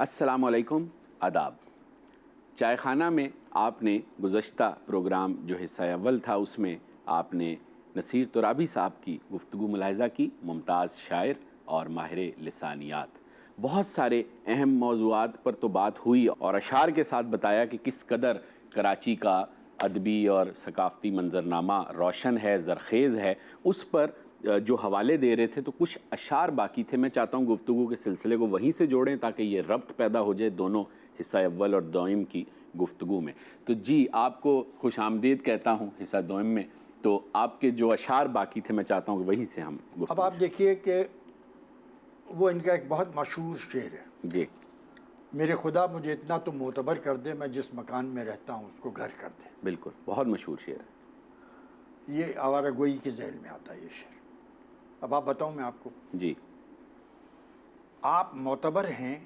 السلام علیکم، آداب۔ چائے خانہ میں آپ نے گزشتہ پروگرام جو حصہ اول تھا اس میں آپ نے نصیر ترابی صاحب کی گفتگو ملاحظہ کی، ممتاز شاعر اور ماہر لسانیات۔ بہت سارے اہم موضوعات پر تو بات ہوئی اور اشعار کے ساتھ بتایا کہ کس قدر کراچی کا ادبی اور ثقافتی منظرنامہ روشن ہے، زرخیز ہے۔ اس پر جو حوالے دے رہے تھے تو کچھ اشعار باقی تھے، میں چاہتا ہوں گفتگو کے سلسلے کو وہیں سے جوڑیں تاکہ یہ ربط پیدا ہو جائے دونوں حصہ اول اور دوئم کی گفتگو میں۔ تو جی، آپ کو خوش آمدید کہتا ہوں حصہ دوئم میں۔ تو آپ کے جو اشعار باقی تھے میں چاہتا ہوں کہ وہیں سے ہم گفتگو۔ اب آپ دیکھیے کہ وہ ان کا ایک بہت مشہور شعر ہے، جی، میرے خدا مجھے اتنا تو معتبر کر دے، میں جس مکان میں رہتا ہوں اس کو گھر کر دے۔ بالکل، بہت مشہور شعر ہے۔ یہ آوارہ گوئی کے ذیل میں آتا ہے یہ شعر۔ اب آپ بتاؤں میں آپ کو، جی، آپ معتبر ہیں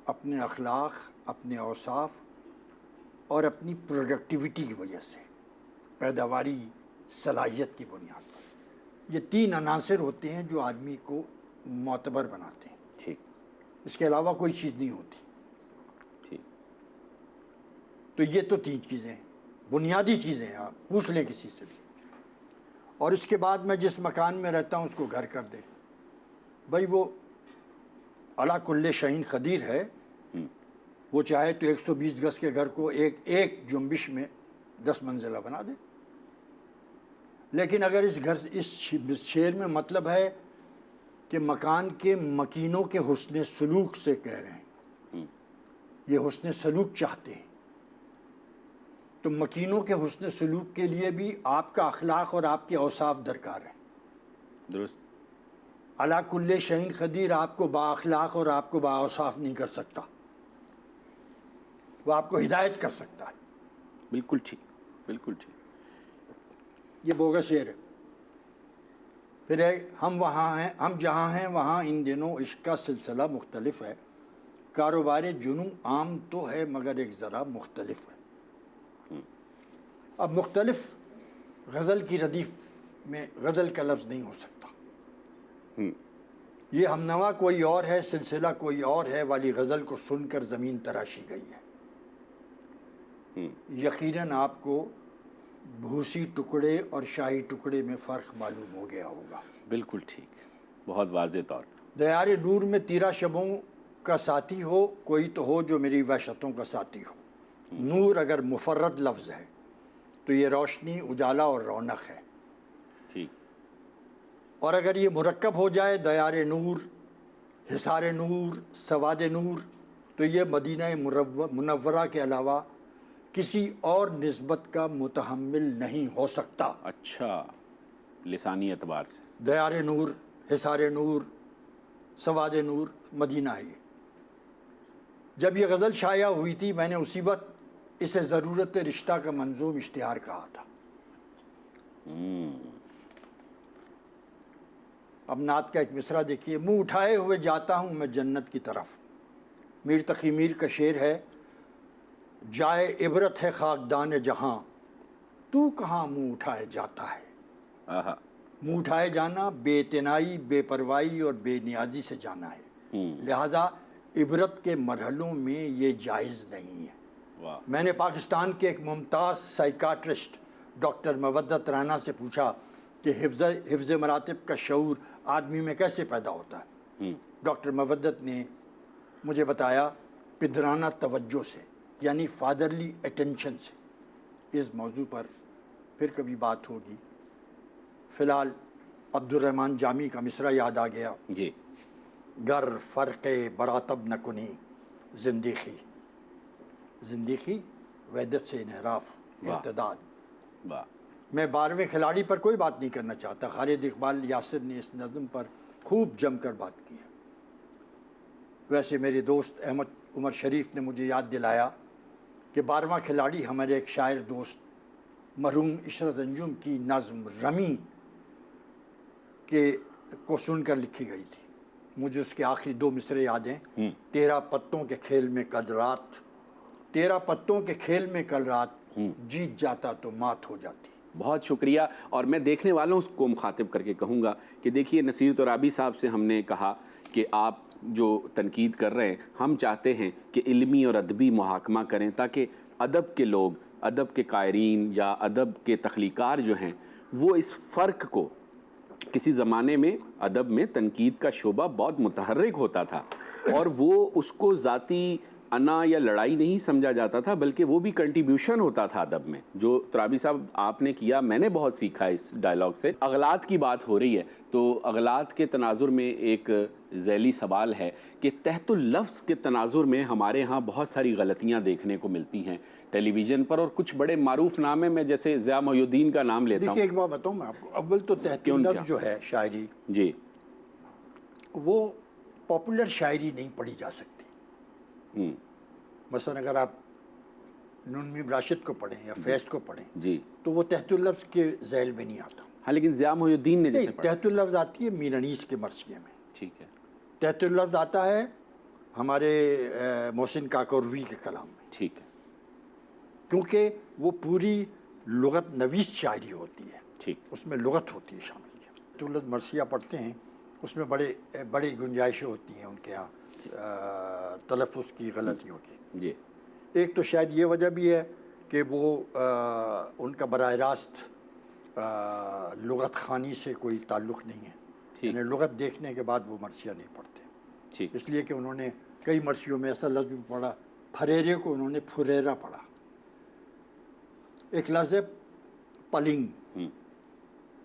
اپنے اخلاق، اپنے اوصاف اور اپنی پروڈکٹیوٹی کی وجہ سے، پیداواری صلاحیت کی بنیاد پر۔ یہ تین عناصر ہوتے ہیں جو آدمی کو معتبر بناتے ہیں، ٹھیک اس کے علاوہ کوئی چیز نہیں ہوتی۔ ٹھیک۔ تو یہ تو تین چیزیں ہیں، بنیادی چیزیں ہیں، آپ پوچھ لیں کسی سے بھی۔ اور اس کے بعد میں جس مکان میں رہتا ہوں اس کو گھر کر دے۔ بھائی وہ علی کل شیء قدیر ہے، وہ چاہے تو 120 گز کے گھر کو ایک جنبش میں 10 منزلہ بنا دے۔ لیکن اگر اس شعر میں مطلب ہے کہ مکان کے مکینوں کے حسن سلوک سے کہہ رہے ہیں، یہ حسن سلوک چاہتے ہیں، تو مکینوں کے حسن سلوک کے لیے بھی آپ کا اخلاق اور آپ کے اوصاف درکار ہیں۔ درست۔ علی کل شیء قدیر آپ کو با اخلاق اور آپ کو با اوصاف نہیں کر سکتا، وہ آپ کو ہدایت کر سکتا ہے۔ بالکل ٹھیک، بالکل ٹھیک۔ یہ بوگس شعر ہے۔ پھر ہے ہم جہاں ہیں وہاں ان دنوں عشق کا سلسلہ مختلف ہے، کاروبار جنوں عام تو ہے مگر ایک ذرا مختلف ہے۔ اب مختلف غزل کی ردیف میں غزل کا لفظ نہیں ہو سکتا۔ یہ ہم نوا کوئی اور ہے، سلسلہ کوئی اور ہے والی غزل کو سن کر زمین تراشی گئی ہے۔ یقیناً آپ کو بھوسی ٹکڑے اور شاہی ٹکڑے میں فرق معلوم ہو گیا ہوگا۔ بالکل ٹھیک، بہت واضح طور پر۔ دیار نور میں تیرا شبوں کا ساتھی ہو، کوئی تو ہو جو میری وحشتوں کا ساتھی ہو۔ نور اگر مفرد لفظ ہے تو یہ روشنی، اجالا اور رونق ہے، ٹھیک۔ اور اگر یہ مرکب ہو جائے دیار نور، حصار نور، سواد نور، تو یہ مدینہ منورہ کے علاوہ کسی اور نسبت کا متحمل نہیں ہو سکتا۔ اچھا، لسانی اعتبار سے۔ دیار نور، حصار نور، سواد نور، مدینہ ہے یہ۔ جب یہ غزل شائع ہوئی تھی میں نے اسی وقت اسے ضرورت رشتہ کا منظوم اشتہار کہا تھا۔ اب نعت کا ایک مصرع دیکھیے۔ منہ اٹھائے ہوئے جاتا ہوں میں جنت کی طرف، میر تقی میر کا شعر ہے۔ جائے عبرت ہے خاکدان جہاں، تو کہاں منہ اٹھائے جاتا ہے۔ آہا۔ منہ اٹھائے جانا بے اعتنائی، بے پرواہی اور بے نیازی سے جانا ہے، لہذا عبرت کے مرحلوں میں یہ جائز نہیں ہے۔ واہ۔ میں نے پاکستان کے ایک ممتاز سائیکاٹرسٹ ڈاکٹر مودت رانا سے پوچھا کہ حفظ مراتب کا شعور آدمی میں کیسے پیدا ہوتا ہے۔ ڈاکٹر مودت نے مجھے بتایا پدرانہ توجہ سے، یعنی فادرلی اٹینشن سے۔ اس موضوع پر پھر کبھی بات ہوگی۔ فی الحال عبد الرحمن جامی کا مصرع یاد آ گیا۔ جی۔ گر فرق براتب نہ کنی زندگی، زندگی وحدت سے انحراف، ارتداد۔ واہ۔ میں 12ویں کھلاڑی پر کوئی بات نہیں کرنا چاہتا، خالد اقبال یاسر نے اس نظم پر خوب جم کر بات کی ہے۔ ویسے میرے دوست احمد عمر شریف نے مجھے یاد دلایا کہ 12واں کھلاڑی ہمارے ایک شاعر دوست مرحوم عشرت انجم کی نظم رمی کو سن کر لکھی گئی تھی۔ مجھے اس کے آخری 2 مصرے یاد ہیں۔ تیرا پتوں کے کھیل میں کل رات، تیرا پتوں کے کھیل میں کل رات، جیت جاتا تو مات ہو جاتی۔ بہت شکریہ، اور میں دیکھنے والوں کو مخاطب کر کے کہوں گا کہ دیکھیے نصیر ترابی صاحب سے ہم نے کہا کہ آپ جو تنقید کر رہے ہیں، ہم چاہتے ہیں کہ علمی اور ادبی محاکمہ کریں تاکہ ادب کے لوگ، ادب کے قائرین یا ادب کے تخلیقار جو ہیں وہ اس فرق کو، کسی زمانے میں ادب میں تنقید کا شعبہ بہت متحرک ہوتا تھا اور وہ اس کو ذاتی انا یا لڑائی نہیں سمجھا جاتا تھا، بلکہ وہ بھی کنٹریبیوشن ہوتا تھا ادب میں، جو ترابی صاحب آپ نے کیا میں نے بہت سیکھا اس ڈائلاگ سے۔ اغلاط کی بات ہو رہی ہے تو اغلاط کے تناظر میں ایک ذیلی سوال ہے کہ تحت اللفظ کے تناظر میں ہمارے ہاں بہت ساری غلطیاں دیکھنے کو ملتی ہیں ٹیلی ویژن پر، اور کچھ بڑے معروف نامے میں جیسے ضیاء محی الدین کا نام لیتا ہوں۔ دیکھیے ایک بات بتاؤں میں آپ کو، اول تو تحت اللفظ جو ہے شاعری، جی، وہ پاپولر شاعری نہیں پڑھی جا سکتی۔ مثلا اگر آپ نون میم راشد کو پڑھیں یا فیض کو پڑھیں جی، تو وہ تحت اللفظ کے ذیل میں نہیں آتا۔ ہاں لیکن ضیاء محی الدین نے جیسے نہیں، پڑھا، تحت اللفظ آتی ہے میر انیس کے مرثیے میں، ٹھیک ہے، تحت اللفظ آتا ہے ہمارے محسن کاکوروی کے کلام میں، ٹھیک ہے، کیونکہ وہ پوری لغت نویس شاعری ہوتی ہے، ٹھیک، اس میں لغت ہوتی ہے شامل۔ تحت اللفظ مرثیہ پڑھتے ہیں، اس میں بڑی گنجائشیں ہوتی ہیں ان کے ہاں تلفظ کی غلطیوں کی۔ جی، ایک تو شاید یہ وجہ بھی ہے کہ وہ ان کا براہ راست لغت خوانی سے کوئی تعلق نہیں ہے، یعنی لغت دیکھنے کے بعد وہ مرثیہ نہیں پڑھتے، ٹھیک، اس لیے کہ انہوں نے کئی مرثیوں میں ایسا لفظ بھی پڑھا، پھریرے کو انہوں نے پھریرا پڑھا۔ ایک لفظ ہے پلنگ،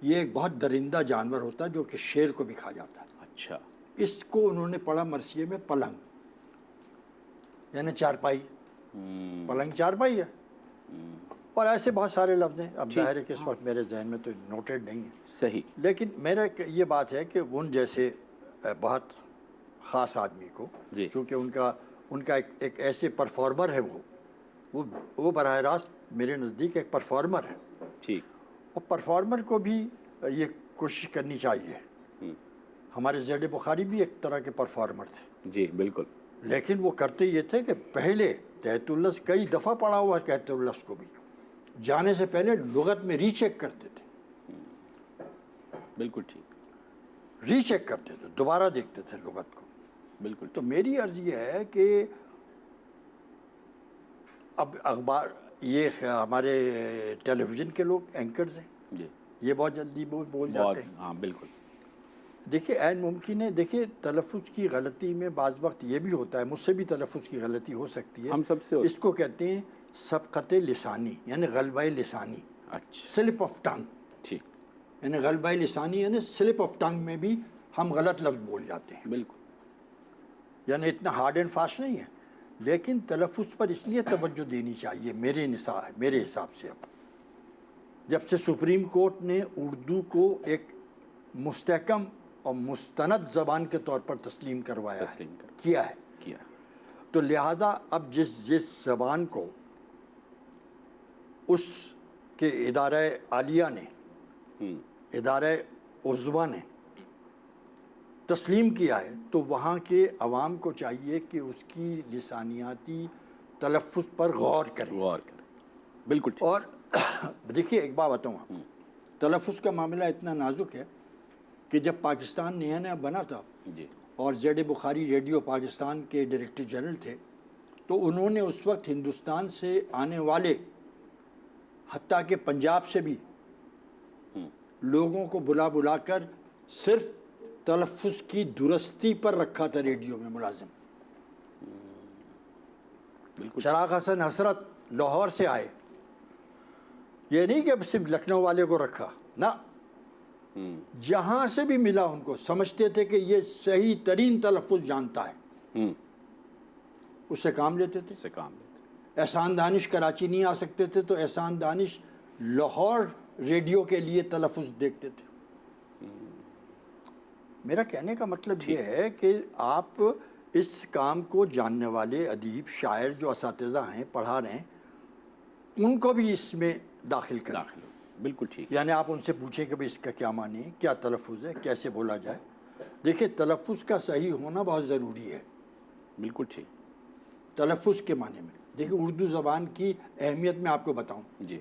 یہ ایک بہت درندہ جانور ہوتا ہے جو کہ شیر کو بھی کھا جاتا ہے، اچھا، اس کو انہوں نے پڑھا مرثیے میں پلنگ، یعنی چارپائی، پلنگ چارپائی ہے۔ اور ایسے بہت سارے لفظ ہیں، اب ظاہر ہے کہ اس وقت میرے ذہن میں تو نوٹڈ نہیں ہے، صحیح، لیکن میرا یہ بات ہے کہ ان جیسے بہت خاص آدمی کو، جی، کیونکہ ان کا ایک ایسے پرفارمر ہے، وہ براہ راست میرے نزدیک ایک پرفارمر ہے، ٹھیک، اور پرفارمر کو بھی یہ کوشش کرنی چاہیے۔ ہمارے زید بخاری بھی ایک طرح کے پرفارمر تھے، جی بالکل، لیکن وہ کرتے یہ تھے کہ پہلے تحت اللفظ کئی دفعہ پڑھا ہوا ہے، تحت اللفظ کو بھی جانے سے پہلے لغت میں ری چیک کرتے تھے، بالکل ٹھیک، ری چیک کرتے تھے، دوبارہ دیکھتے تھے لغت کو۔ بالکل تو میری عرض یہ ہے کہ اب اخبار، یہ ہمارے ٹیلی ویژن کے لوگ اینکرز ہیں، جی، یہ بہت جلدی بول بہت، جاتے ہیں۔ ہاں بالکل، دیکھیے عین ممکن ہے، دیکھیے تلفظ کی غلطی میں بعض وقت یہ بھی ہوتا ہے، مجھ سے بھی تلفظ کی غلطی ہو سکتی ہے، ہم سب سے اس کو کہتے ہیں سبقت لسانی، یعنی غلبہ لسانی، اچھا، سلپ آف ٹنگ، ٹھیک، یعنی غلبہ لسانی یعنی سلپ آف ٹنگ میں بھی ہم غلط لفظ بول جاتے ہیں، بالکل، یعنی اتنا ہارڈ اینڈ فاسٹ نہیں ہے، لیکن تلفظ پر اس لیے توجہ دینی چاہیے میرے حساب سے۔ اب جب سے سپریم کورٹ نے اردو کو ایک مستحکم اور مستند زبان کے طور پر تسلیم کروایا ہے، کیا ہے، تو لہذا اب جس زبان کو اس کے ادارہ عالیہ نے، ادارہ عظمیٰ نے تسلیم کیا ہے، تو وہاں کے عوام کو چاہیے کہ اس کی لسانیاتی تلفظ پر غور کریں، بالکل ٹھیک۔ اور دیکھیے ایک بات بتاؤں آپ، تلفظ کا معاملہ اتنا نازک ہے کہ جب پاکستان نیا بنا تھا جی، اور زید بخاری ریڈیو پاکستان کے ڈائریکٹر جنرل تھے، تو انہوں نے اس وقت ہندوستان سے آنے والے، حتیٰ کہ پنجاب سے بھی لوگوں کو بلا کر صرف تلفظ کی درستی پر رکھا تھا ریڈیو میں ملازم۔ چراغ حسن حسرت لاہور سے آئے، یہ نہیں کہ صرف لکھنؤ والے کو رکھا، نہ، جہاں سے بھی ملا ان کو سمجھتے تھے کہ یہ صحیح ترین تلفظ جانتا ہے، اس سے کام لیتے تھے۔ احسان دانش کراچی نہیں آ سکتے تھے تو احسان دانش لاہور ریڈیو کے لیے تلفظ دیکھتے تھے۔ میرا کہنے کا مطلب یہ ہے کہ آپ اس کام کو جاننے والے ادیب، شاعر جو اساتذہ ہیں، پڑھا رہے ہیں، ان کو بھی اس میں داخل کریں، بالکل ٹھیک، یعنی آپ ان سے پوچھیں کہ اس کا کیا معنی ہے، کیا تلفظ ہے، کیسے بولا جائے۔ دیکھیں تلفظ کا صحیح ہونا بہت ضروری ہے، بالکل ٹھیک، تلفظ کے معنی میں۔ دیکھیں اردو زبان کی اہمیت میں آپ کو بتاؤں جی،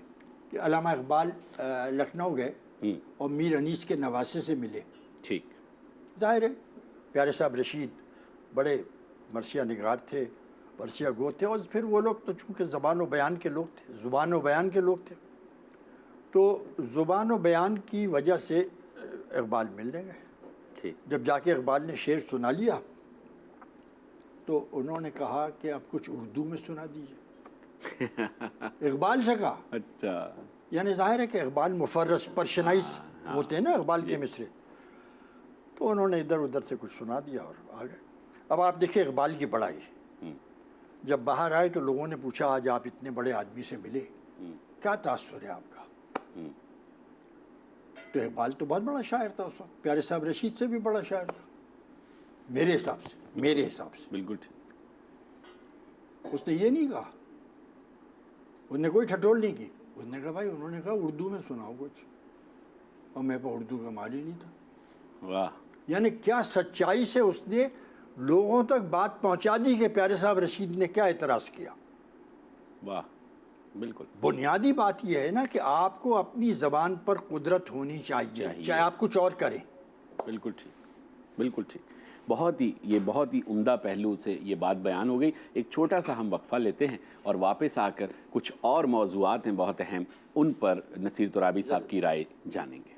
کہ علامہ اقبال لکھنؤ گئے اور میر انیس کے نواسے سے ملے، ٹھیک، ظاہر ہے پیارے صاحب رشید بڑے مرثیہ نگار تھے، مرثیہ گو تھے، اور پھر وہ لوگ تو چونکہ زبان و بیان کے لوگ تھے، زبان و بیان کے لوگ تھے، تو زبان و بیان کی وجہ سے اقبال ملنے گئے۔ ٹھیک، جب جا کے اقبال نے شعر سنا لیا تو انہوں نے کہا کہ اب کچھ اردو میں سنا دیجیے، اقبال سے کہا۔ اچھا، یعنی ظاہر ہے کہ اقبال مفرس پرشنائز ہوتے ہیں نا اقبال کے مصرے، تو انہوں نے ادھر ادھر سے کچھ سنا دیا اور آ گئے۔ اب آپ دیکھیں اقبال کی بڑائی، جب باہر آئے تو لوگوں نے پوچھا آج آپ اتنے بڑے آدمی سے ملے، کیا تاثر ہے آپ کا؟ تو اقبال تو بہت بڑا شاعر تھا اس وقت، پیارے صاحب رشید سے بھی بڑا شاعر تھا میرے حساب سے۔ بالکل ٹھیک، اس نے یہ نہیں کہا، اس نے کوئی ٹھٹول نہیں کی، اس نے کہا بھائی انہوں نے کہا اردو میں سناؤ کچھ، اور میرے پاس اردو کا مال ہی نہیں تھا۔ واہ، یعنی کیا سچائی سے اس نے لوگوں تک بات پہنچا دی کہ پیارے صاحب رشید نے کیا اعتراض کیا۔ واہ، بالکل بنیادی بات یہ ہے نا کہ آپ کو اپنی زبان پر قدرت ہونی چاہیے، چاہے آپ کچھ اور کریں۔ بالکل ٹھیک، بالکل ٹھیک، بہت ہی عمدہ پہلو سے یہ بات بیان ہو گئی۔ ایک چھوٹا سا ہم وقفہ لیتے ہیں اور واپس آ کر کچھ اور موضوعات ہیں بہت اہم، ان پر نصیر ترابی صاحب کی رائے جانیں گے۔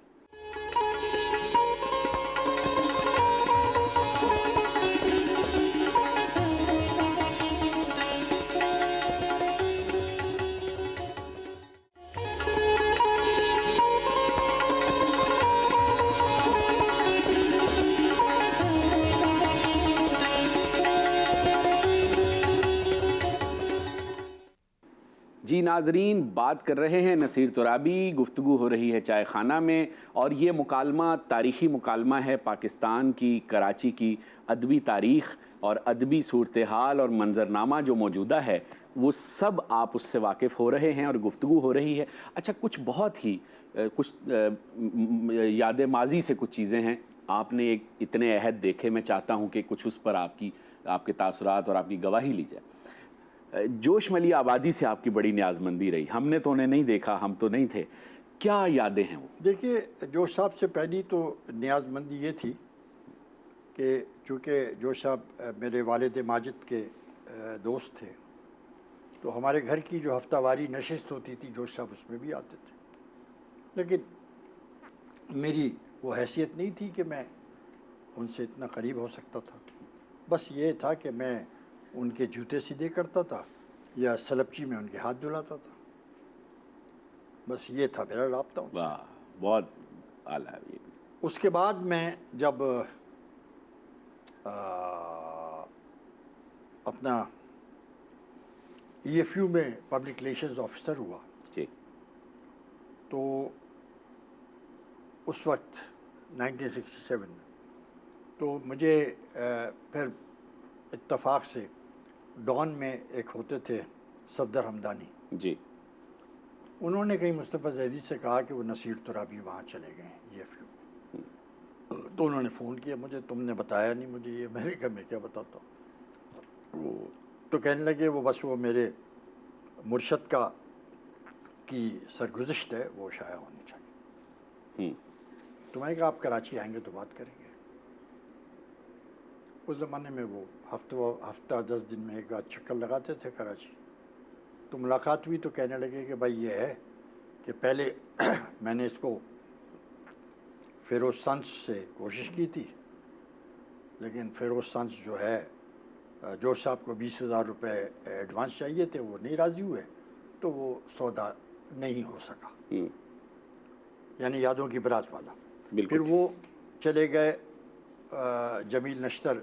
جی ناظرین، بات کر رہے ہیں نصیر ترابی، گفتگو ہو رہی ہے چائے خانہ میں، اور یہ مکالمہ تاریخی مکالمہ ہے پاکستان کی، کراچی کی ادبی تاریخ اور ادبی صورتحال اور منظرنامہ جو موجودہ ہے وہ سب آپ اس سے واقف ہو رہے ہیں اور گفتگو ہو رہی ہے۔ اچھا، کچھ بہت ہی کچھ یاد ماضی سے کچھ چیزیں ہیں، آپ نے ایک اتنے عہد دیکھے، میں چاہتا ہوں کہ کچھ اس پر آپ کے تاثرات اور آپ کی گواہی لی جائے۔ جوش ملی آبادی سے آپ کی بڑی نیازمندی رہی، ہم نے تو انہیں نہیں دیکھا، ہم تو نہیں تھے، کیا یادیں ہیں وہ؟ دیکھیے، جوش صاحب سے پہلی تو نیاز مندی یہ تھی کہ چونکہ جوش صاحب میرے والد ماجد کے دوست تھے، تو ہمارے گھر کی جو ہفتہ واری نشست ہوتی تھی جوش صاحب اس میں بھی آتے تھے، لیکن میری وہ حیثیت نہیں تھی کہ میں ان سے اتنا قریب ہو سکتا تھا۔ بس یہ تھا کہ میں ان کے جوتے سیدھے کرتا تھا یا سلپچی میں ان کے ہاتھ دھلاتا تھا، بس یہ تھا میرا رابطہ ان سے۔ واہ، بہت اعلیٰ ہے یہ بھی۔ اس کے بعد میں جب اپنا ای ایف یو میں پبلک ریلیشنز آفیسر ہوا جی، تو اس وقت 1967 میں تو مجھے پھر اتفاق سے ڈان میں ایک ہوتے تھے صفدر حمدانی، جی، انہوں نے کہیں مصطفیٰ زیدی سے کہا کہ وہ نصیر ترابی وہاں چلے گئے ہیں ای ایف یو، تو انہوں نے فون کیا مجھے، تم نے بتایا نہیں مجھے یہ، میں نے کہا میں کیا بتاتا ہوں، وہ تو کہنے لگے وہ بس وہ میرے مرشد کی سرگزشت ہے، وہ شائع ہونی چاہیے۔ تو میں نے کہا آپ کراچی آئیں گے تو بات کریں گے۔ اس زمانے میں وہ ہفتہ 10 دن میں ایک آدھ چکر لگاتے تھے کراچی، تو ملاقات ہوئی تو کہنے لگے کہ بھائی یہ ہے کہ پہلے میں نے اس کو فیروز سنس سے کوشش کی تھی، لیکن فیروز سنس جو ہے جوش صاحب کو 20,000 روپے ایڈوانس چاہیے تھے، وہ نہیں راضی ہوئے، تو وہ سودا نہیں ہو سکا، یعنی یادوں کی برات والا۔ پھر وہ چلے گئے جمیل نشتر،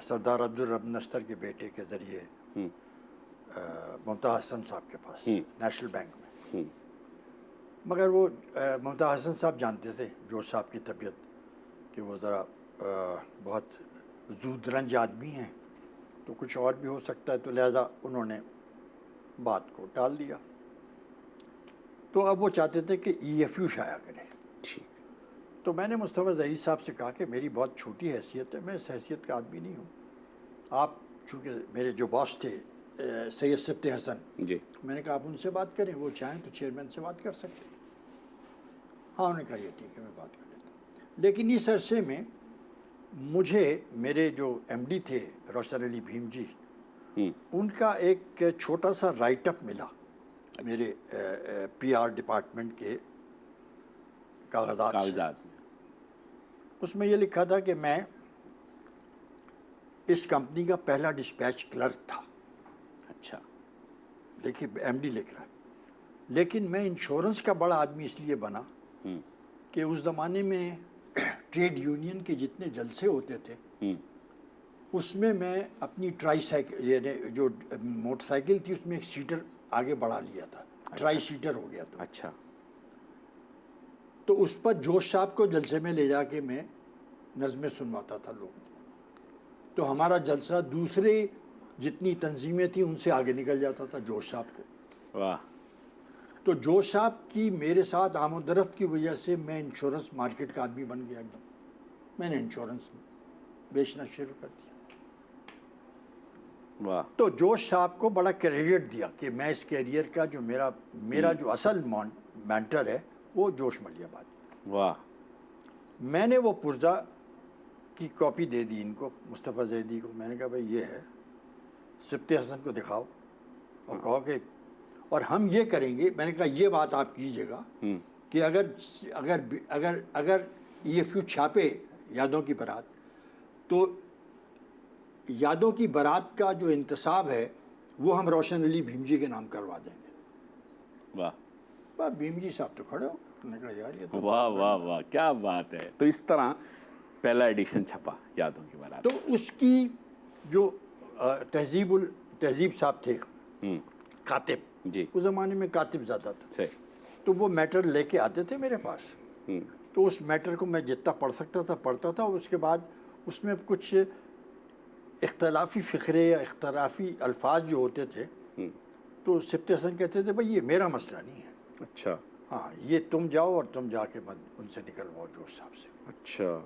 سردار عبدالرب نشتر کے بیٹے کے ذریعے ممتاز حسن صاحب کے پاس نیشنل بینک میں، مگر وہ ممتاز حسن صاحب جانتے تھے جوش صاحب کی طبیعت کہ وہ ذرا بہت زود رنج آدمی ہیں، تو کچھ اور بھی ہو سکتا ہے، تو لہٰذا انہوں نے بات کو ٹال دیا۔ تو اب وہ چاہتے تھے کہ ای ایف یو شائع کرے۔ تو میں نے مصطفیٰ زہیر صاحب سے کہا کہ میری بہت چھوٹی حیثیت ہے، میں اس حیثیت کا آدمی نہیں ہوں، آپ چونکہ میرے جو باس تھے سید سبت حسن، جی، میں نے کہا آپ ان سے بات کریں، وہ چاہیں تو چیئرمین سے بات کر سکتے ہیں۔ ہاں، انہوں نے کہا یہ ٹھیک ہے میں بات کر لیتا ہوں۔ لیکن اس عرصے میں مجھے میرے جو ایم ڈی تھے روشن علی بھیم جی، ان کا ایک چھوٹا سا رائٹ اپ ملا میرے پی آر ڈپارٹمنٹ کے کاغذات سے۔ میں اس میں یہ لکھا تھا کہ میں اس کمپنی کا پہلا ڈسپیچ کلرک تھا۔ اچھا، دیکھیے ایم ڈی لکھ رہا ہے، لیکن میں انشورنس کا بڑا آدمی اس لیے بنا کہ اس زمانے میں ٹریڈ یونین کے جتنے جلسے ہوتے تھے اس میں میں اپنی ٹرائی سائیکل، یعنی جو موٹر سائیکل تھی اس میں ایک سیٹر آگے بڑھا لیا تھا، ٹرائی سیٹر ہو گیا تھا۔ اچھا، تو اس پر جوش صاحب کو جلسے میں لے جا کے میں نظمیں سنواتا تھا لوگوں کو، تو ہمارا جلسہ دوسرے جتنی تنظیمیں تھیں ان سے آگے نکل جاتا تھا جوش صاحب کو۔ واہ، تو جوش صاحب کی میرے ساتھ آمد و رفت کی وجہ سے میں انشورنس مارکیٹ کا آدمی بن گیا ایک دم۔ میں نے انشورنس بیچنا شروع کر دیا۔ واہ، تو جوش صاحب کو بڑا کریڈٹ دیا کہ میں اس کیریئر کا جو میرا جو اصل مینٹر ہے وہ جوش ملیح آباد۔ واہ، میں نے وہ پرزا کی کاپی دے دی ان کو، مصطفیٰ زیدی کو۔ میں نے کہا بھائی یہ ہے، سبط حسن کو دکھاؤ اور کہو کہ، اور ہم یہ کریں گے۔ میں نے کہا یہ بات آپ کیجیے گا کہ اگر EFU چھاپے یادوں کی برات، تو یادوں کی برات کا جو انتصاب ہے وہ ہم روشن علی بھیم جی کے نام کروا دیں گے۔ واہ، بھیم جی صاحب تو کھڑے ہو، میں نے کہا یار یہ تو واہ واہ واہ، کیا بات ہے۔ تو اس طرح پہلا ایڈیشن چھپا یادوں کی بارات۔ تو اس کی جو تہذیب صاحب تھے کاتب، جی، اس زمانے میں کاتب زیادہ تھا، صحیح، تو وہ میٹر لے کے آتے تھے میرے پاس۔ تو اس میٹر کو میں جتنا پڑھ سکتا تھا پڑھتا تھا، اور اس کے بعد اس میں کچھ اختلافی فقرے یا اختلافی الفاظ جو ہوتے تھے تو سبط حسن کہتے تھے بھائی یہ میرا مسئلہ نہیں ہے، اچھا ہاں یہ تم جاؤ اور تم جا کے ان سے نکلواؤ جوش صاحب سے۔ اچھا،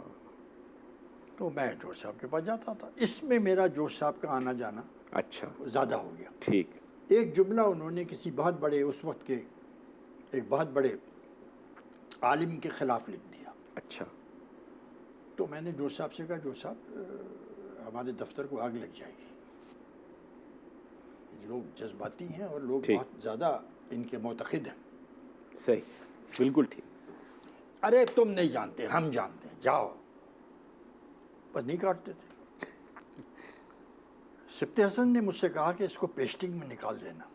تو میں جوش صاحب کے پاس جاتا تھا۔ اس میں میرا جوش صاحب کا آنا جانا اچھا، زیادہ ہو گیا۔ ٹھیک، ایک جملہ انہوں نے کسی بہت بڑے، اس وقت کے ایک بہت بڑے عالم کے خلاف لکھ دیا۔ اچھا، تو میں نے جوش صاحب سے کہا جوش صاحب ہمارے دفتر کو آگ لگ جائے گی، لوگ جذباتی ہیں اور لوگ ٹھیک، بہت زیادہ ان کے معتقد ہیں۔ صحیح، بالکل ٹھیک۔ ارے تم نہیں جانتے، ہم جانتے ہیں، جاؤ۔ بس نہیں کاٹتے تھے۔ سبط حسن نے مجھ سے کہا کہ اس کو پیسٹنگ میں نکال دینا۔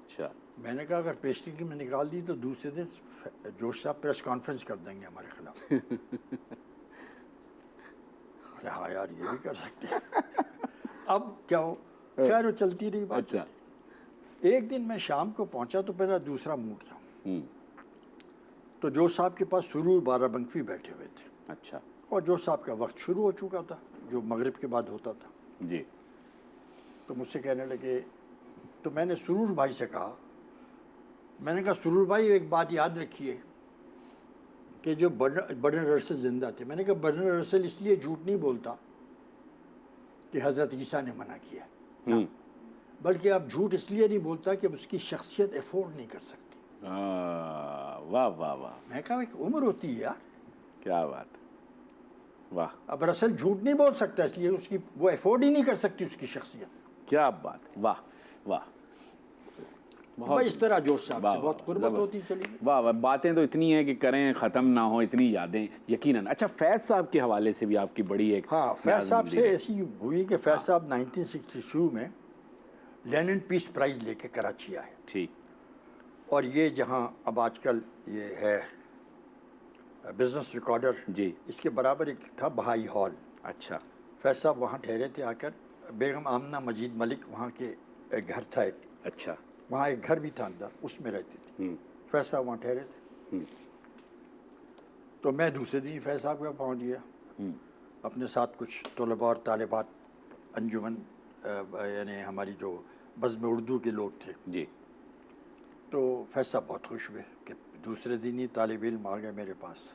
اچھا، میں نے کہا اگر پیسٹنگ میں نکال دی تو دوسرے دن جوش صاحب پریس کانفرنس کر دیں گے ہمارے خلاف۔ ارے ہاں یار یہ بھی کر سکتے ہیں۔ اب کیا ہو، خیر وہ چلتی رہی بات۔ اچھا، ایک دن میں شام کو پہنچا تو میرا دوسرا موڈ تھا، تو جوش صاحب کے پاس سرور بارہ بنکوی بیٹھے ہوئے تھے، اچھا، اور جوش صاحب کا وقت شروع ہو چکا تھا جو مغرب کے بعد ہوتا تھا۔ جی، تو مجھ سے کہنے لگے، تو میں نے سرور بھائی سے کہا، میں نے کہا سرور بھائی ایک بات یاد رکھیے کہ جو برنر رسل زندہ تھے، میں نے کہا برنر رسل اس لیے جھوٹ نہیں بولتا کہ حضرت عیسیٰ نے منع کیا، بلکہ اب جھوٹ اس لیے نہیں بولتا کہ اب اس کی شخصیت افورڈ نہیں کر سکتی۔ واہ واہ واہ، میں کہا ایک عمر ہوتی ہے یار، کیا بات، واہ، اب رسل جھوٹ نہیں بول سکتا اس لیے اس کی وہ افورڈ ہی نہیں کر سکتی اس کی شخصیت۔ کیا بات، واہ واہ، بھائی اس طرح جوش صاحب سے واہ، بہت قربت ہوتی چلی گئی۔ واہ واہ، باتیں تو اتنی ہیں کہ کریں ختم نہ ہو، اتنی یادیں یقیناً۔ اچھا، فیض صاحب کے حوالے سے بھی آپ کی بڑی ایک، ہاں، فیض صاحب سے ایسی ہوئی کہ فیض صاحب 1962 میں لینن پیس پرائز لے کے کراچی آئے، ٹھیک، اور یہ جہاں اب آج کل یہ ہے بزنس ریکارڈر، جی، اس کے برابر ایک تھا بہائی ہال۔ اچھا، فیض صاحب وہاں ٹھہرے تھے آ کر، بیگم آمنہ مجید ملک وہاں کے ایک گھر تھا، ایک اچھا، وہاں ایک گھر بھی تھا اندر، اس میں رہتی تھی۔ فیض صاحب وہاں ٹھہرے تھے، تو میں دوسرے دن فیض صاحب کے پہنچ گیا، اپنے ساتھ کچھ طلباء اور طالبات انجمن، یعنی ہماری جو بزم اردو کے لوگ تھے۔ جی، تو فیض صاحب بہت خوش ہوئے کہ دوسرے دن ہی طالب علم آ گئے میرے پاس۔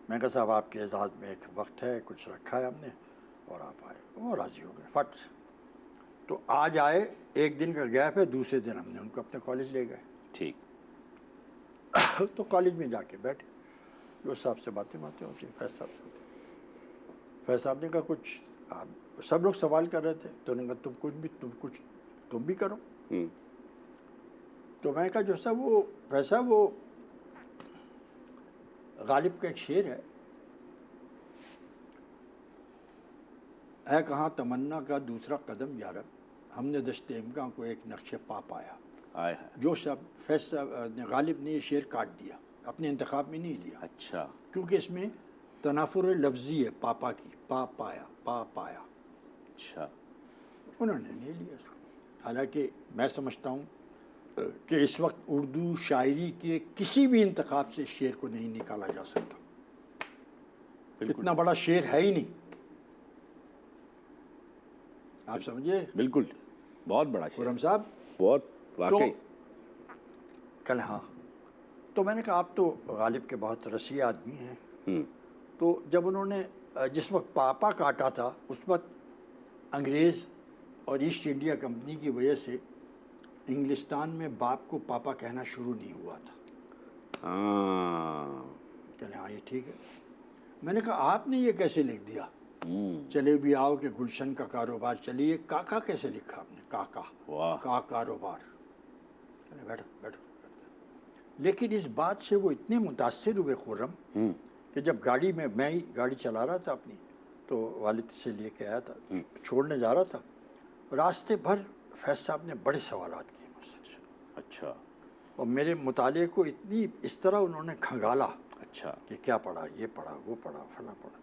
میں کہا صاحب آپ کے اعزاز میں ایک وقت ہے، کچھ رکھا ہے ہم نے، اور آپ آئے۔ وہ راضی ہو گئے فٹ سے۔ تو آج آئے، ایک دن کا گیپ ہے، دوسرے دن ہم نے ان کو اپنے کالج لے گئے۔ ٹھیک، تو کالج میں جا کے بیٹھے، جو صاحب سے باتیں ہوتی، فیض صاحب سے ہوتی۔ فیض صاحب نے کہا کچھ سب لوگ سوال کر رہے تھے تو انہوں نے کہا تم بھی کرو. تو میں نے کہا جو صاحب وہ فیض صاحب وہ غالب کا ایک شعر ہے، اے کہاں تمنا کا دوسرا قدم یارب، ہم نے دشت امکان کو ایک نقش پا پایا. آئے جو صاحب فیض صاحب نے غالب نے یہ شعر کاٹ دیا، اپنے انتخاب میں نہیں لیا، اچھا کیونکہ اس میں تنافر لفظی ہے پاپا کی، پا پایا پا پایا، اچھا. انہوں نے نہیں لیا اس کو. حالانکہ میں سمجھتا ہوں کہ اس وقت اردو شاعری کے کسی بھی انتخاب سے شعر کو نہیں نکالا جا سکتا. بالکل اتنا بڑا شعر ہے ہی نہیں، آپ سمجھے بالکل بہت بڑا شعر، خرم صاحب. بہت تو واقعی. کل ہاں تو میں نے کہا آپ تو غالب کے بہت رسی آدمی ہیں. تو جب انہوں نے جس وقت پاپا کاٹا تھا اس وقت انگریز اور ایسٹ انڈیا کمپنی کی وجہ سے انگلستان میں باپ کو پاپا کہنا شروع نہیں ہوا تھا. ہاں کہنے ہاں یہ ٹھیک ہے. میں نے کہا آپ نے یہ کیسے لکھ دیا، چلے بھی آؤ کہ گلشن کا کاروبار چلیے، کاکا کیسے لکھا آپ نے، کاکا واہ کا کاروبار. بیٹھو بیٹھو. لیکن اس بات سے وہ اتنے متاثر ہوئے خرم کہ جب گاڑی میں ہی گاڑی چلا رہا تھا اپنی، تو والد سے لے کے آیا تھا، چھوڑنے جا رہا تھا، راستے بھر فیض صاحب نے بڑے سوالات کیے مجھ سے. اچھا اور میرے مطالعے کو اتنی اس طرح انہوں نے کھنگالا اچھا. کہ کیا پڑھا، یہ پڑھا، وہ پڑھا، فلاں پڑھا.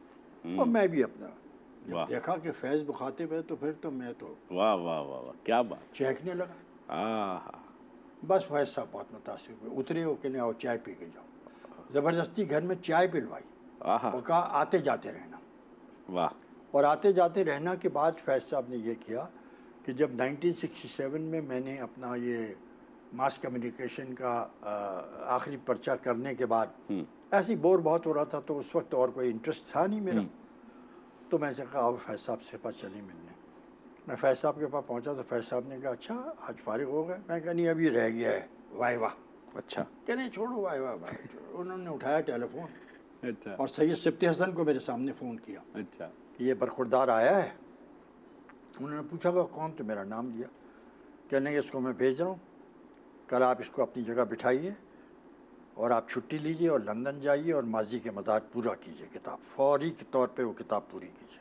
اور میں بھی اپنا واہ. جب دیکھا کہ فیض مخاطب ہے تو پھر تو میں تو واہ واہ واہ واہ کیا بات. چہکنے لگا. آہا بس فیض صاحب بہت متاثر ہوئے، اترے ہو کہ نہیں آؤ چائے پی کے جاؤ. زبردستی گھر میں چائے پلوائی آہا اور کہا آتے جاتے رہنا. واہ. اور آتے جاتے رہنا کے بعد فیض صاحب نے یہ کیا کہ جب 1967 میں میں نے اپنا یہ ماس کمیونیکیشن کا آخری پرچہ کرنے کے بعد ایسے ہی بور بہت ہو رہا تھا، تو اس وقت اور کوئی انٹرسٹ تھا نہیں میرا. تو میں نے کہا آؤ فیض صاحب سے پاس چلیں ملنے. میں فیض صاحب کے پاس پہنچا تو فیض صاحب نے کہا اچھا آج فارغ ہو گئے. میں کہا نہیں ابھی رہ گیا ہے واہ واہ. اچھا کہ نہیں چھوڑو واہ واہ واہ. انہوں نے اٹھایا ٹیلی فون اچھا اور سید سبتی حسن کو میرے سامنے فون کیا اچھا. کہ یہ برخوردار آیا ہے. انہوں نے پوچھا کہ کون، تو میرا نام دیا. کہنے کہ اس کو میں بھیج رہا ہوں، کل آپ اس کو اپنی جگہ بٹھائیے اور آپ چھٹی لیجئے اور لندن جائیے اور ماضی کے مدار پورا کیجئے کتاب، فوری کے طور پہ وہ کتاب پوری کیجئے.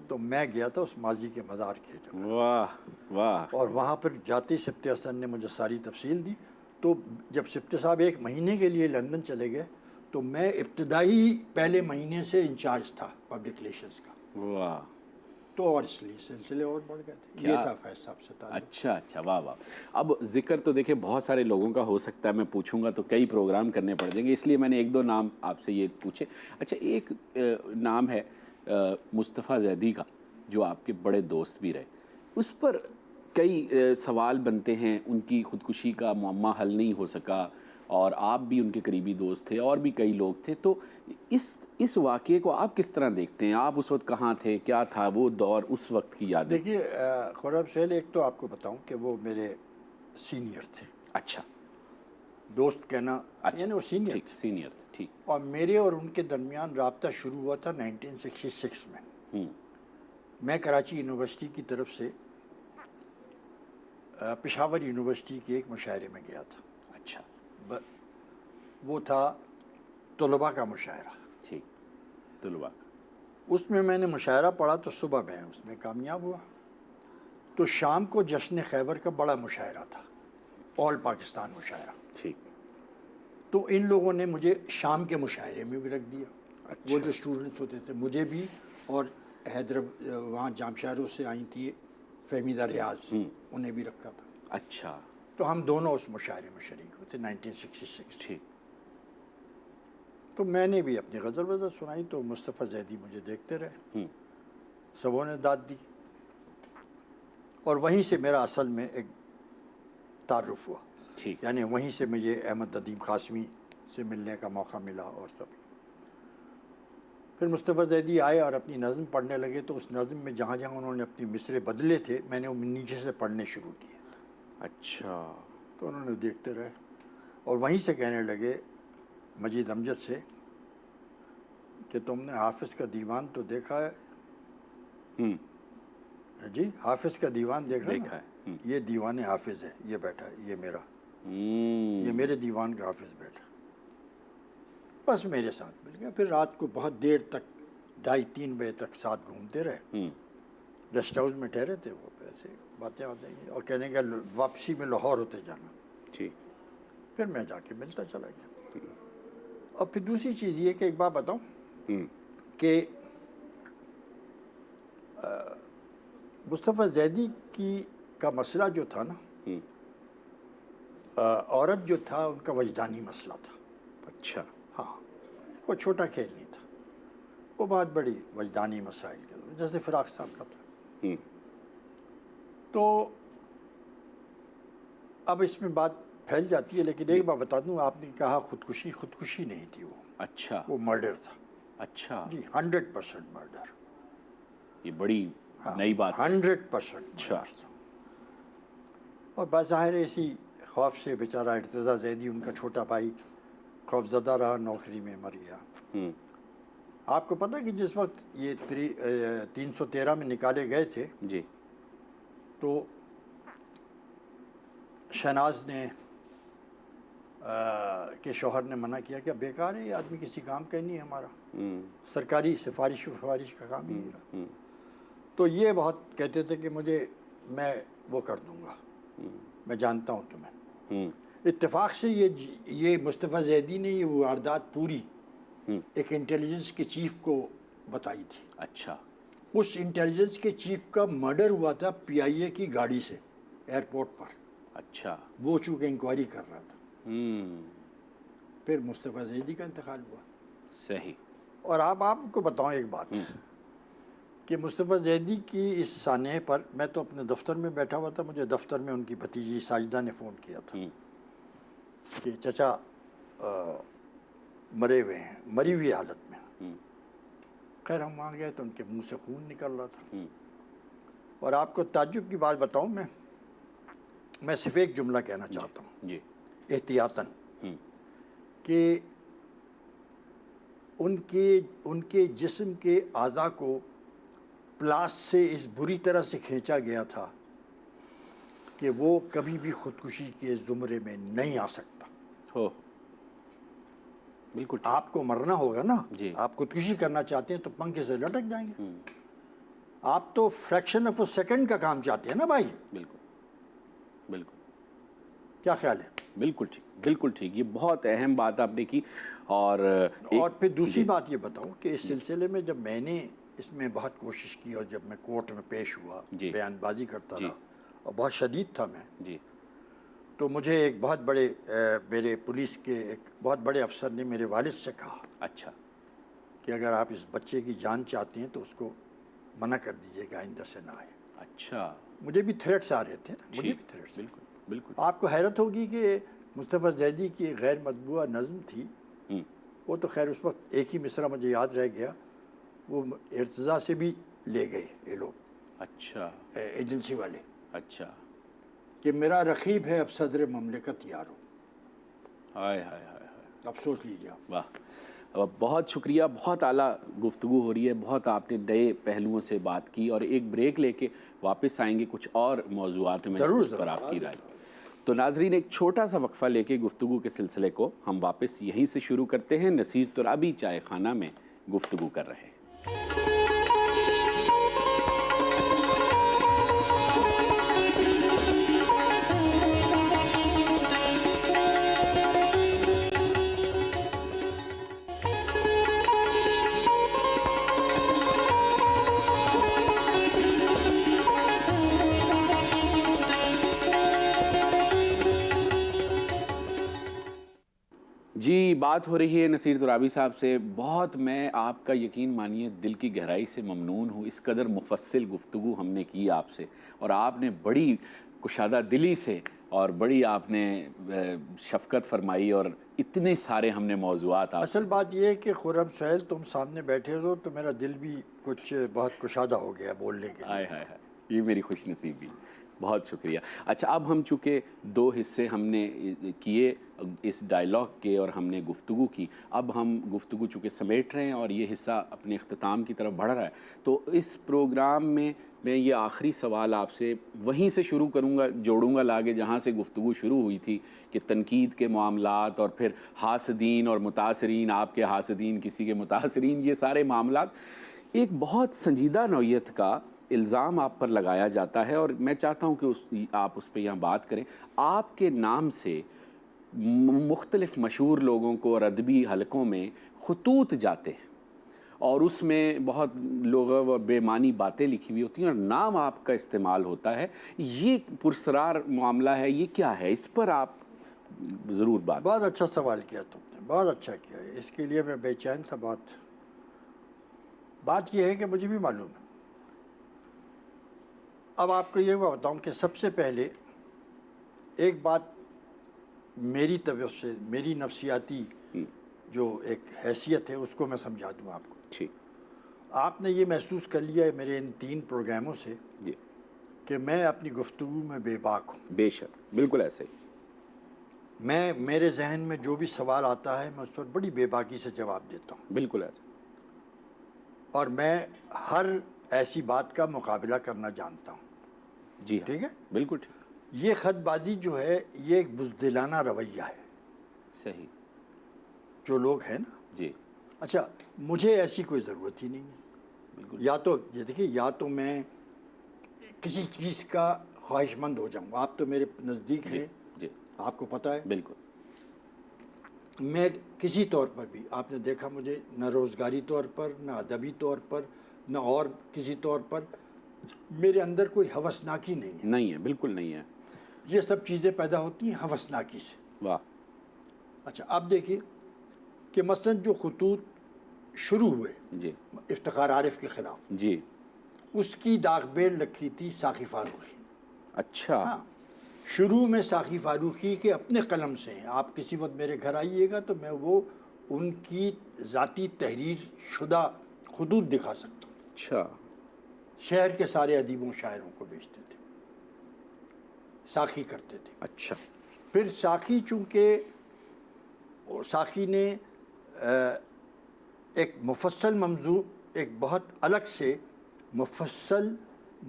تو میں گیا تھا اس ماضی کے مزار کی جگہ، واہ واہ. اور وہاں پر جاتے سبتی حسن نے مجھے ساری تفصیل دی. تو جب سبتی صاحب 1 مہینے کے لیے لندن چلے گئے تو میں ابتدائی پہلے مہینے سے انچارج تھا پبلک ریلیشنز کا. واہ. تو اور اس لیے سلسلے اور بڑھ گئے تھے. یہ تھا فیض صاحب سے تعلق. اچھا اچھا واہ واہ. اب ذکر تو دیکھیں بہت سارے لوگوں کا ہو سکتا ہے، میں پوچھوں گا تو کئی پروگرام کرنے پڑ جائیں گے، اس لیے میں نے 1-2 نام آپ سے یہ پوچھے. اچھا ایک نام ہے مصطفیٰ زیدی کا جو آپ کے بڑے دوست بھی رہے، اس پر کئی سوال بنتے ہیں. ان کی خودکشی کا معمہ حل نہیں ہو سکا اور آپ بھی ان کے قریبی دوست تھے اور بھی کئی لوگ تھے. تو اس واقعے کو آپ کس طرح دیکھتے ہیں؟ آپ اس وقت کہاں تھے، کیا تھا وہ دور، اس وقت کی یادیں؟ دیکھیے خرم سہیل، ایک تو آپ کو بتاؤں کہ وہ میرے سینئر تھے. اچھا دوست کہنا یعنی وہ سینئر ٹھیک، تھے. سینئر تھے ٹھیک. اور میرے اور ان کے درمیان رابطہ شروع ہوا تھا 1966 میں. میں کراچی یونیورسٹی کی طرف سے پشاور یونیورسٹی کے ایک مشاعرے میں گیا تھا. اچھا وہ تھا طلباء کا مشاعرہ. ٹھیک. طلباء کا اس میں نے مشاعرہ پڑھا تو صبح میں اس میں کامیاب ہوا. تو شام کو جشن خیبر کا بڑا مشاعرہ تھا، آل پاکستان مشاعرہ. ٹھیک. تو ان لوگوں نے مجھے شام کے مشاعرے میں بھی رکھ دیا. اچھا. وہ جو اسٹوڈنٹس ہوتے تھے مجھے بھی، اور وہاں جام شہروں سے آئی تھی فہمیدہ ریاض، انہیں بھی رکھا تھا. اچھا. تو ہم دونوں اس مشاعرے میں شریک ہوتے 1966. ٹھیک. تو میں نے بھی اپنی غزل سنائی تو مصطفیٰ زیدی مجھے دیکھتے رہے، سبوں نے داد دی. اور وہیں سے میرا اصل میں ایک تعارف ہوا. ٹھیک. یعنی وہیں سے مجھے احمد ندیم قاسمی سے ملنے کا موقع ملا. اور سب پھر مصطفیٰ زیدی آئے اور اپنی نظم پڑھنے لگے. تو اس نظم میں جہاں جہاں انہوں نے اپنی مصرے بدلے تھے میں نے وہ نیچے سے پڑھنے شروع کیے. اچھا. تو انہوں نے دیکھتے رہے اور وہیں سے کہنے لگے مجید امجد سے کہ تم نے حافظ کا دیوان تو دیکھا ہے؟ ہوں جی حافظ کا دیوان دیکھا دیکھا نا؟ ہے۔ یہ دیوان حافظ ہے، یہ بیٹھا ہے، یہ میرا، ہوں یہ میرے دیوان کا حافظ بیٹھا، بس میرے ساتھ مل گیا۔ پھر رات کو بہت دیر تک 2:30-3 بجے تک ساتھ گھومتے رہے، ہوں ریسٹ ہاؤس میں ٹھہرے تھے وہ، ایسے باتیں کی اور کہنے کا واپسی میں لاہور ہوتے جانا۔ ٹھیک۔ پھر میں جا کے ملتا چلا گیا۔ اور پھر دوسری چیز یہ کہ ایک بات بتاؤں ہوں کہ مصطفیٰ زیدی کا مسئلہ جو تھا نا، ہوں عورت جو تھا ان کا وجدانی مسئلہ تھا۔ اچھا۔ ہاں، کوئی چھوٹا کھیل نہیں تھا، وہ بہت بڑی وجدانی مسائل کے جیسے فراق صاحب کا تھا۔ ہوں تو اب اس میں بات پھیل جاتی ہے، لیکن ایک بات بتا دوں، آپ نے کہا خودکشی نہیں تھی، اچھا وہ مرڈر تھا۔ اچھا، جی 100% مرڈر، یہ بڑی نئی بات ہے۔ 100% اچھا۔ مرڈر تھا۔ اور بظاہر اسی خوف سے بیچارہ ارتضیٰ زیدی، ان کا چھوٹا بھائی، خوف زدہ رہا، نوکری میں مر گیا۔ ہوں آپ کو پتہ کہ جس وقت یہ 313 میں نکالے گئے تھے جی تو شہناز نے کے شوہر نے منع کیا کہ بیکار ہے، یہ آدمی کسی کام کا نہیں ہے ہمارا، ہوں سرکاری سفارش کا کام ہی نہیں رہا۔ ہوں تو یہ بہت کہتے تھے کہ میں وہ کر دوں گا، میں جانتا ہوں تمہیں۔ ہوں اتفاق سے یہ مصطفیٰ زیدی نے یہ واردات پوری ایک انٹیلیجنس کے چیف کو بتائی تھی۔ اچھا۔ اس انٹیلیجنس کے چیف کا مرڈر ہوا تھا PIA کی گاڑی سے ایئرپورٹ پر، اچھا۔ وہ چونکہ انکوائری کر رہا تھا۔ ہوں پھر مصطفیٰ زیدی کا انتقال ہوا۔ صحیح۔ اور آپ کو بتاؤں ایک بات کہ مصطفیٰ زیدی کی اس سانحے پر میں تو اپنے دفتر میں بیٹھا ہوا تھا، مجھے دفتر میں ان کی بھتیجی ساجدہ نے فون کیا تھا کہ چچا مرے ہوئے ہیں، مری ہوئی حالت میں۔ خیر ہم وہاں گئے تو ان کے منہ سے خون نکل رہا تھا۔ اور آپ کو تعجب کی بات بتاؤں، میں صرف ایک جملہ کہنا چاہتا ہوں جی احتیاطاً، کہ ان کے جسم کے اعضاء کو پلاس سے اس بری طرح سے کھینچا گیا تھا کہ وہ کبھی بھی خودکشی کے زمرے میں نہیں آ سکتا۔ ہو بالکل ٹھیک۔ آپ کو مرنا ہوگا نا، جی۔ آپ خودکشی کرنا چاہتے ہیں تو پنکھے سے لٹک جائیں گے۔ آپ تو فریکشن آف اے سیکنڈ کا کام چاہتے ہیں نا بھائی، بالکل بالکل کیا خیال ہے؟ بالکل ٹھیک، بالکل ٹھیک۔ یہ بہت اہم بات آپ نے کی۔ اور پھر دوسری بات یہ بتاؤں کہ اس سلسلے میں جب میں نے اس میں بہت کوشش کی اور جب میں کورٹ میں پیش ہوا، بیان بازی کرتا رہا اور بہت شدید تھا میں، جی تو مجھے ایک بہت بڑے میرے پولیس کے ایک بہت بڑے افسر نے میرے والد سے کہا اچھا کہ اگر آپ اس بچے کی جان چاہتے ہیں تو اس کو منع کر دیجیے کہ آئندہ سے نہ آئے۔ اچھا مجھے بھی تھریٹس آ رہے تھے نا، مجھے بھی تھریٹس۔ بالکل بالکل۔ آپ کو حیرت ہوگی کہ مصطفیٰ زیدی کی غیر مطبوعہ نظم تھی، وہ تو خیر اس وقت ایک ہی مصرع مجھے یاد رہ گیا، وہ ارتضیٰ سے بھی لے گئے یہ لوگ، اچھا ایجنسی والے، اچھا۔ کہ میرا رقیب ہے اب صدر مملکت یارو۔ ہائے ہائے ہائے ہائے، اب سوچ لیجیے آپ۔ واہ، بہت شکریہ، بہت اعلیٰ گفتگو ہو رہی ہے، بہت آپ نے نئے پہلوؤں سے بات کی، اور ایک بریک لے کے واپس آئیں گے کچھ اور موضوعات میں اس پر آپ کی رائے۔ تو ناظرین، ایک چھوٹا سا وقفہ لے کے گفتگو کے سلسلے کو ہم واپس یہیں سے شروع کرتے ہیں۔ نصیر ترابی چائے خانہ میں گفتگو کر رہے ہیں۔ جی، بات ہو رہی ہے نصیر ترابی صاحب سے۔ بہت میں آپ کا یقین مانیے دل کی گہرائی سے ممنون ہوں، اس قدر مفصل گفتگو ہم نے کی آپ سے، اور آپ نے بڑی کشادہ دلی سے اور بڑی آپ نے شفقت فرمائی، اور اتنے سارے ہم نے موضوعات آپ اصل بات یہ ہے کہ خرم سہیل تم سامنے بیٹھے ہو تو میرا دل بھی کچھ بہت کشادہ ہو گیا بولنے کے لیے۔ ہائے ہائے ہائے، یہ میری خوش نصیبی۔ بہت شکریہ. اچھا اب ہم چونکہ 2 حصے ہم نے کیے اس ڈائلاگ کے اور ہم نے گفتگو کی, اب ہم گفتگو چونکہ سمیٹ رہے ہیں اور یہ حصہ اپنے اختتام کی طرف بڑھ رہا ہے, تو اس پروگرام میں یہ آخری سوال آپ سے وہیں سے شروع کروں گا, جوڑوں گا لاگے جہاں سے گفتگو شروع ہوئی تھی کہ تنقید کے معاملات اور پھر حاسدین اور متاثرین, آپ کے حاسدین کسی کے متاثرین, یہ سارے معاملات. ایک بہت سنجیدہ نوعیت کا الزام آپ پر لگایا جاتا ہے اور میں چاہتا ہوں کہ آپ اس پہ یہاں بات کریں. آپ کے نام سے مختلف مشہور لوگوں کو اور ادبی حلقوں میں خطوط جاتے ہیں اور اس میں بہت لوگوں بے معنی باتیں لکھی ہوئی ہوتی ہیں اور نام آپ کا استعمال ہوتا ہے. یہ پرسرار معاملہ ہے, یہ کیا ہے؟ اس پر آپ ضرور بات. بہت اچھا سوال کیا تم نے, بہت اچھا کیا. اس کے لیے میں بے چین تھا. بات یہ ہے کہ مجھے بھی معلوم ہے. اب آپ کو یہ میں بتاؤں کہ سب سے پہلے ایک بات میری طرف سے, میری نفسیاتی جو ایک حیثیت ہے اس کو میں سمجھا دوں آپ کو. ٹھیک. آپ نے یہ محسوس کر لیا ہے میرے ان 3 پروگراموں سے جی کہ میں اپنی گفتگو میں بے باک ہوں. بے شک, بالکل ایسے ہی. میرے ذہن میں جو بھی سوال آتا ہے میں اس پر بڑی بے باکی سے جواب دیتا ہوں. بالکل ایسے. اور میں ہر ایسی بات کا مقابلہ کرنا جانتا ہوں. جی ہاں, ٹھیک ہے. بالکل ٹھیک. یہ خط بازی جو ہے یہ ایک بزدلانہ رویہ ہے. صحیح. جو لوگ ہیں نا. جی. اچھا مجھے ایسی کوئی ضرورت ہی نہیں ہے. بالکل. یا تو یہ دیکھیے, یا تو میں کسی چیز کا خواہش مند ہو جاؤں. آپ تو میرے نزدیک ہیں, جی آپ کو پتہ ہے. بالکل. میں کسی طور پر بھی, آپ نے دیکھا مجھے نہ روزگاری طور پر, نہ ادبی طور پر, نہ اور کسی طور پر میرے اندر کوئی ہوسناکی نہیں ہے. نہیں ہے, بالکل نہیں ہے. یہ سب چیزیں پیدا ہوتی ہیں ہوسناکی سے. واہ. اچھا اب دیکھیے کہ مثلا جو خطوط شروع ہوئے جی. افتخار عارف کے خلاف, جی. اس کی داغ بیل رکھی تھی ساقی فاروقی. اچھا. ہاں, شروع میں ساقی فاروقی کے اپنے قلم سے ہیں. آپ کسی وقت میرے گھر آئیے گا تو میں وہ ان کی ذاتی تحریر شدہ خطوط دکھا سکتا ہوں. اچھا. شہر کے سارے ادیبوں شاعروں کو بیچتے تھے, ساقی کرتے تھے. اچھا. پھر ساقی چونکہ ساقی نے ایک مفصل موضوع, ایک بہت الگ سے مفصل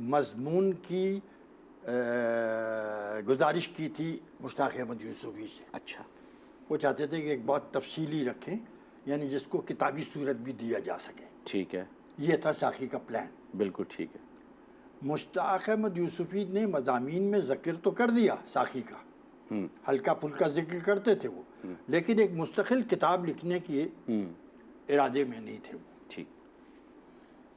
مضمون کی گزارش کی تھی مشتاق احمد یوسفی سے. اچھا. وہ چاہتے تھے کہ ایک بہت تفصیلی رکھیں, یعنی جس کو کتابی صورت بھی دیا جا سکے. ٹھیک ہے. یہ تھا ساقی کا پلان. بالکل ٹھیک ہے. مشتاق احمد یوسفی نے مضامین میں ذکر تو کر دیا ساقی کا, ہلکا پھلکا ذکر کرتے تھے وہ, لیکن ایک مستقل کتاب لکھنے کے ارادے میں نہیں تھے وہ. ٹھیک.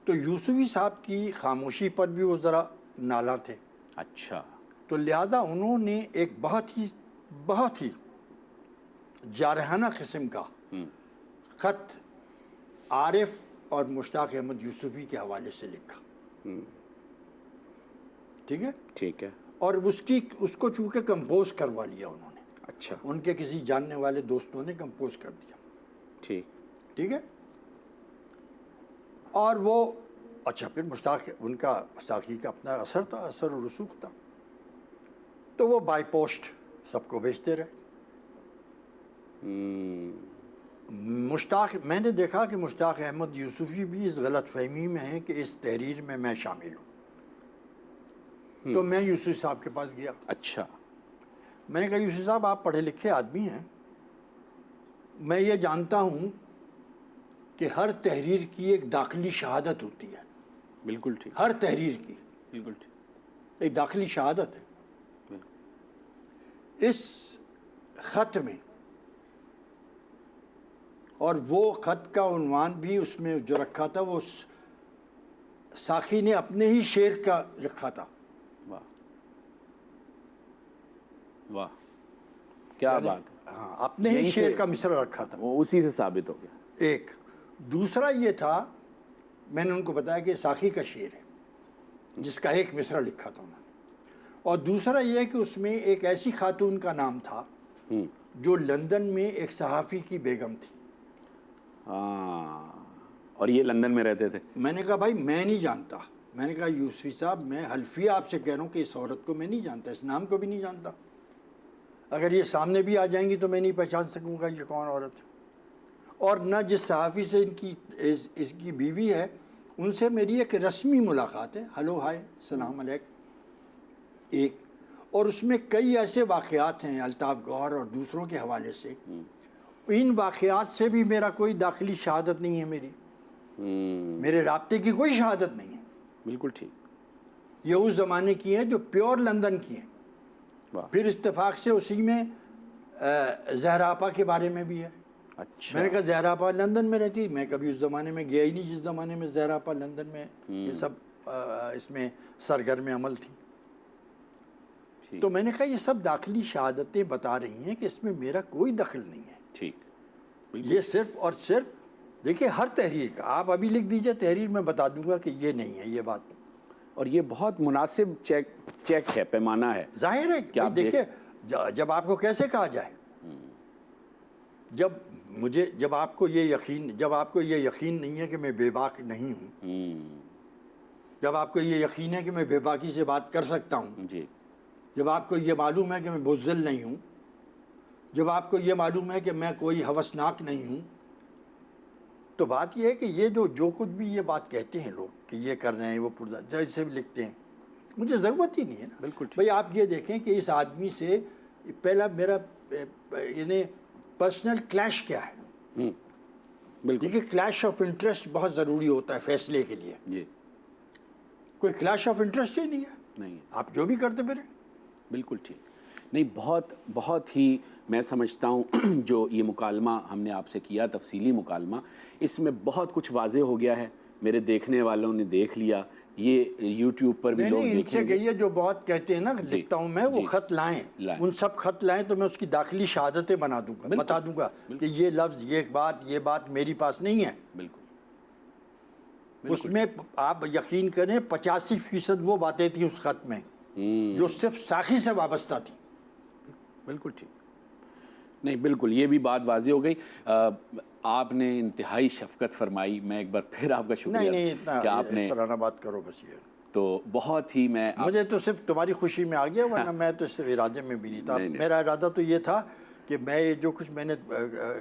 تو یوسفی صاحب کی خاموشی پر بھی وہ ذرا نالاں تھے. اچھا. تو لہذا انہوں نے ایک بہت ہی جارحانہ قسم کا خط عارف اور مشتاق احمد یوسفی کے حوالے سے لکھا. ٹھیک ہے. ٹھیک ہے. اور اس کو چونکہ کمپوز کروا لیا انہوں نے. اچھا. ان کے کسی جاننے والے دوستوں نے کمپوز کر دیا. ٹھیک. ٹھیک ہے. اور وہ اچھا پھر مشتاق ان کا ساقی کا اپنا اثر تھا, اثر و رسوخ تھا, تو وہ بائی پوسٹ سب کو بھیجتے رہے. میں نے دیکھا کہ مشتاق احمد یوسفی بھی اس غلط فہمی میں ہیں کہ اس تحریر میں شامل ہوں. تو میں یوسفی صاحب کے پاس گیا. اچھا. میں نے کہا یوسفی صاحب آپ پڑھے لکھے آدمی ہیں, میں یہ جانتا ہوں کہ ہر تحریر کی ایک داخلی شہادت ہوتی ہے. بالکل ٹھیک. ہر تحریر کی بالکل ٹھیک. ایک داخلی شہادت ہے. اس خط میں, اور وہ خط کا عنوان بھی اس میں جو رکھا تھا وہ ساقی نے اپنے ہی شعر کا رکھا تھا. واہ واہ, کیا بات ہے. ہاں, اپنے ہی شعر کا مصرع رکھا تھا. وہ اسی سے ثابت ہو گیا. ایک دوسرا یہ تھا, میں نے ان کو بتایا کہ ساقی کا شعر ہے جس کا ایک مصرع لکھا تھا انہوں نے. اور دوسرا یہ کہ اس میں ایک ایسی خاتون کا نام تھا جو لندن میں ایک صحافی کی بیگم تھی. ہاں, اور یہ لندن میں رہتے تھے. میں نے کہا بھائی میں نہیں جانتا, میں نے کہا یوسفی صاحب میں حلفیہ آپ سے کہہ رہا ہوں کہ اس عورت کو میں نہیں جانتا، اس نام کو بھی نہیں جانتا، اگر یہ سامنے بھی آ جائیں گی تو میں نہیں پہچان سکوں گا یہ کون عورت ہے۔ اور نہ جس صحافی سے اس کی بیوی ہے ان سے میری ایک رسمی ملاقات ہے، ہلو ہائے السلام علیکم ایک، اور اس میں کئی ایسے واقعات ہیں الطاف گوہر اور دوسروں کے حوالے سے، ان واقعات سے بھی میرا کوئی داخلی شہادت نہیں ہے، میرے رابطے کی کوئی شہادت نہیں ہے۔ بالکل ٹھیک۔ یہ اس زمانے کی ہیں جو پیور لندن کی ہیں۔ واہ، پھر اتفاق سے اسی میں زہرا آپا کے بارے میں بھی ہے۔ اچھا، میں نے کہا زہرا آپا لندن میں رہتی، میں کبھی اس زمانے میں گیا ہی نہیں جس زمانے میں زہرا آپا لندن میں یہ سب اس میں سرگرم عمل تھی۔ ٹھیک تو میں نے کہا یہ سب داخلی شہادتیں بتا رہی ہیں کہ اس میں میرا کوئی دخل نہیں ہے، ٹھیک، یہ صرف اور صرف دیکھیں ہر تحریر کا آپ ابھی لکھ دیجئے تحریر میں بتا دوں گا کہ یہ نہیں ہے یہ بات۔ اور یہ بہت مناسب چیک ہے، پیمانہ ہے۔ ظاہر ہے کہ دیکھیں جب آپ کو کیسے کہا جائے، جب آپ کو یہ یقین نہیں ہے کہ میں بے باک نہیں ہوں، جب آپ کو یہ یقین ہے کہ میں بے باکی سے بات کر سکتا ہوں، جی، جب آپ کو یہ معلوم ہے کہ میں بزدل نہیں ہوں، جب آپ کو یہ معلوم ہے کہ میں کوئی ہوسناک نہیں ہوں، تو بات یہ ہے کہ یہ جو کچھ بھی یہ بات کہتے ہیں لوگ کہ یہ کر رہے ہیں وہ جیسے بھی لکھتے ہیں، مجھے ضرورت ہی نہیں ہے نا۔ بالکل ٹھیک۔ بھئی آپ یہ دیکھیں کہ اس آدمی سے پہلا میرا یعنی پرسنل کلیش کیا ہے۔ بالکل دیکھیے کلیش آف انٹرسٹ بہت ضروری ہوتا ہے فیصلے کے لیے، جی، کوئی کلیش آف انٹرسٹ ہی نہیں ہے، نہیں، آپ جو بھی کرتے پھریں۔ بالکل ٹھیک۔ نہیں، بہت ہی میں سمجھتا ہوں جو یہ مکالمہ ہم نے آپ سے کیا، تفصیلی مکالمہ، اس میں بہت کچھ واضح ہو گیا ہے، میرے دیکھنے والوں نے دیکھ لیا، یہ یوٹیوب پر بھی لوگ نہیں ان سے دیکھیں گے۔ کہیے جو بہت کہتے ہیں نا لکھتا ہوں میں وہ جی، خط لائیں، لائیں۔ ان سب خط لائیں تو میں اس کی داخلی شہادتیں بنا دوں گا، بتا دوں گا کہ یہ لفظ یہ بات میری پاس نہیں ہے۔ بالکل، اس میں آپ یقین کریں 85% وہ باتیں تھیں اس خط میں جو صرف ساخی سے وابستہ تھی۔ بالکل ٹھیک۔ نہیں، بالکل یہ بھی بات واضح ہو گئی۔ آپ نے انتہائی شفقت فرمائی، میں ایک بار پھر آپ کا شکریہ نہیں اتنا کہ آپ نے، اس طرح نہ بات کرو بس، یہ تو بہت ہی میں مجھے تو صرف تمہاری خوشی میں آ گیا، ورنہ میں تو اس ارادے میں بھی نہیں تھا۔ میرا ارادہ تو یہ تھا کہ میں یہ جو کچھ میں نے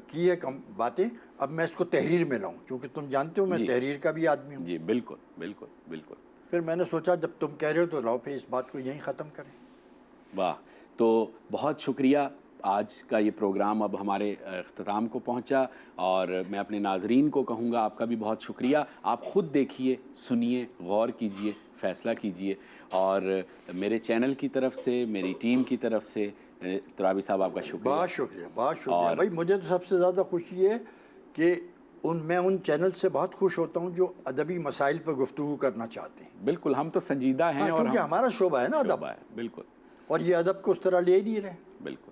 کی ہے باتیں اب میں اس کو تحریر میں لاؤں، کیونکہ تم جانتے ہو میں تحریر کا بھی آدمی ہوں۔ جی، بالکل بالکل بالکل۔ پھر میں نے سوچا جب تم کہہ رہے ہو تو لاؤ پھر اس بات کو یہیں ختم کریں۔ واہ، تو بہت شکریہ۔ آج کا یہ پروگرام اب ہمارے اختتام کو پہنچا، اور میں اپنے ناظرین کو کہوں گا آپ کا بھی بہت شکریہ۔ آپ خود دیکھیے، سنیے، غور کیجیے، فیصلہ کیجیے، اور میرے چینل کی طرف سے، میری ٹیم کی طرف سے ترابی صاحب آپ کا شکریہ۔ بہت شکریہ، بہت شکریہ بھائی۔ مجھے تو سب سے زیادہ خوشی ہے کہ میں ان چینل سے بہت خوش ہوتا ہوں جو ادبی مسائل پر گفتگو کرنا چاہتے ہیں۔ بالکل، ہم تو سنجیدہ ہیں، اور کیونکہ ہمارا شعبہ ہے نا ادب، بالکل، اور یہ ادب کو اس طرح لے نہیں رہے۔ بالکل۔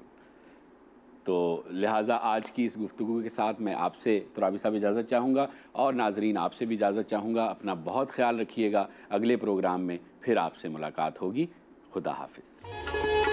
تو لہٰذا آج کی اس گفتگو کے ساتھ میں آپ سے ترابی صاحب اجازت چاہوں گا، اور ناظرین آپ سے بھی اجازت چاہوں گا۔ اپنا بہت خیال رکھیے گا، اگلے پروگرام میں پھر آپ سے ملاقات ہوگی۔ خدا حافظ۔